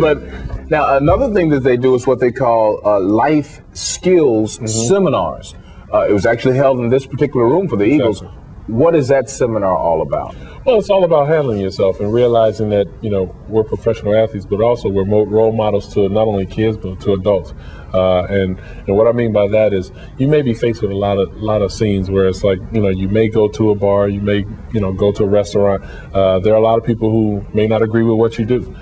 But now another thing that they do is what they call life skills seminars. It was actually held in this particular room for the Eagles. What is that seminar all about? Well, it's all about handling yourself and realizing that, you know, we're professional athletes, but also we're role models to not only kids, but to adults. And what I mean by that is you may be faced with a lot of scenes where it's like, you know, you may go to a bar, you may, you know, go to a restaurant. There are a lot of people who may not agree with what you do.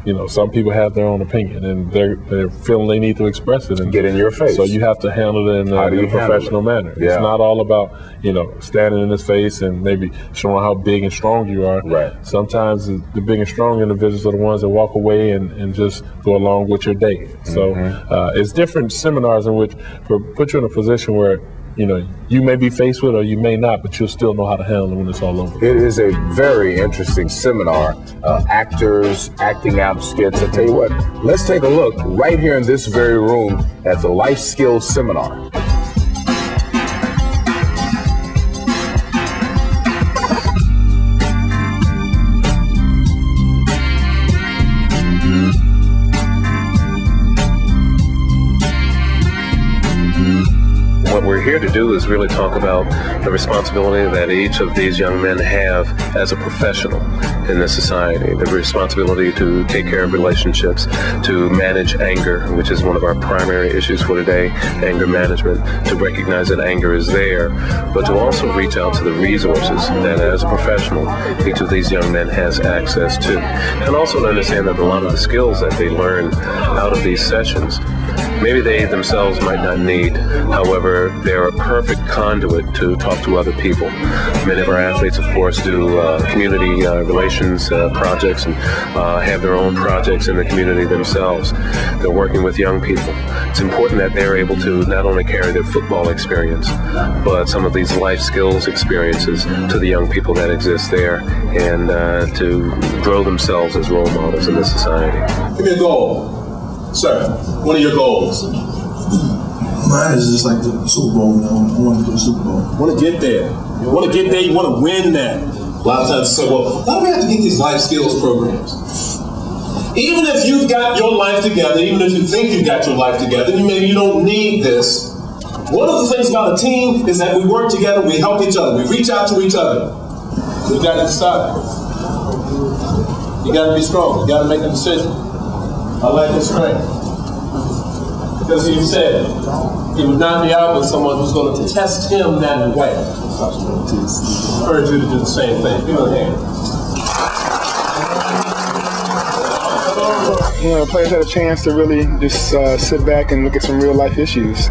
You know, some people have their own opinion and they're feeling they need to express it and get in your face. So you have to handle it in a professional manner. Yeah. It's not all about, you know, standing in his face and maybe showing how big and strong you are. Right. Sometimes the big and strong individuals are the ones that walk away and just go along with your day. So it's different seminars in which put you in a position where, you know, you may be faced with or you may not, but you'll still know how to handle it when it's all over. It is a very interesting seminar. Actors acting out skits. I tell you what, let's take a look right here in this very room at the Life Skills Seminar. What we're here to do is really talk about the responsibility that each of these young men have as a professional in this society. The responsibility to take care of relationships, to manage anger, which is one of our primary issues for today, anger management, to recognize that anger is there, but to also reach out to the resources that as a professional, each of these young men has access to. And also to understand that a lot of the skills that they learn out of these sessions, maybe they themselves might not need. However, they're a perfect conduit to talk to other people. Many of our athletes, of course, do community relations projects and have their own projects in the community themselves. They're working with young people. It's important that they're able to not only carry their football experience, but some of these life skills experiences to the young people that exist there and to grow themselves as role models in this society. Give me a goal. Sir, what are your goals? Mine is just like the Super Bowl. I want to go to the Super Bowl. Want to get there. You want to get there, you want to win that. A lot of times say, well, why do we have to get these life skills programs? Even if you've got your life together, even if you think you've got your life together, maybe you don't need this. One of the things about a team is that we work together, we help each other, we reach out to each other. We've got to decide. You got to be strong. You got to make a decision. I like his strength. Because he said he would not be out with someone who's going to test him that way. I urge you to do the same thing. Give him a hand. You know, players had a chance to really just sit back and look at some real life issues.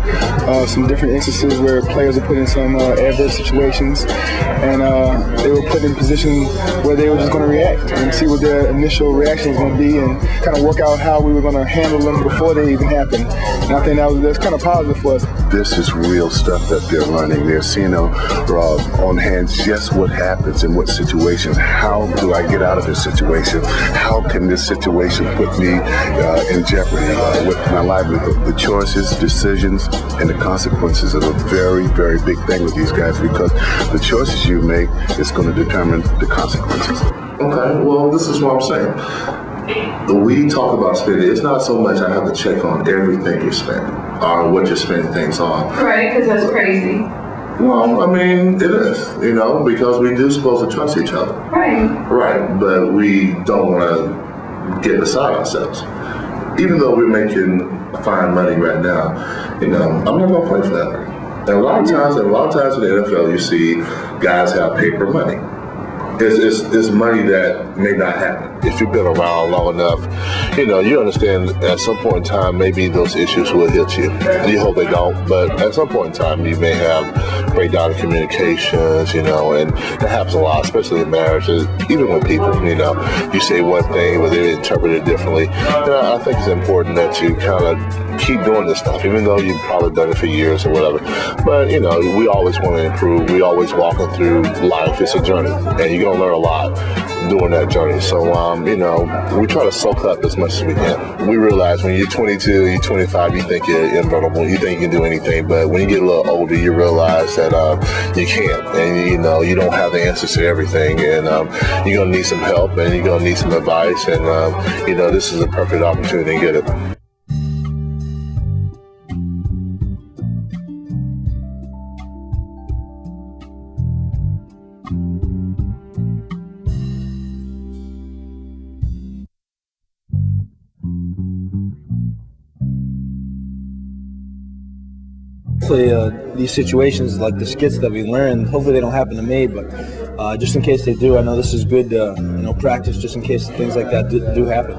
Some different instances where players were put in some adverse situations and they were put in positions where they were just going to react and see what their initial reaction was going to be and kind of work out how we were going to handle them before they even happened. And I think that's kind of positive for us. This is real stuff that they're learning. They're seeing on hand just what happens in what situation. How do I get out of this situation? How can this situation put me in jeopardy with my livelihood? The choices, decisions, and the consequences are a very, very big thing with these guys because the choices you make is going to determine the consequences. Okay, well, this is what I'm saying. When we talk about spending, it's not so much I have to check on everything you're spending or what you're spending things on. Right, because that's crazy. Well, I mean, it is, you know, because we do supposed to trust each other. Right. Right, but we don't want to get beside ourselves. Even though we're making fine money right now, you know, I'm not going to play forever. And a lot of times in the NFL, you see guys have paper money. It's money that may not happen. If you've been around long enough, you know, you understand at some point in time, maybe those issues will hit you. You hope they don't, but at some point in time, you may have breakdown in communications, you know, and that happens a lot, especially in marriages, even with people, you know, you say one thing, but they interpret it differently. You know, I think it's important that you kind of keep doing this stuff, even though you've probably done it for years or whatever. But, you know, we always want to improve. We always walking through life. It's a journey, and you're going to learn a lot doing that journey. So, you know, we try to soak up as much as we can. We realize when you're 22, you're 25, you think you're invincible, you think you can do anything. But when you get a little older, you realize that you can't, and, you know, you don't have the answers to everything. And you're going to need some help, and you're going to need some advice. And, you know, this is a perfect opportunity to get it. Hopefully these situations like the skits that we learn, hopefully they don't happen to me, but just in case they do, I know this is good, you know, practice just in case things like that do happen.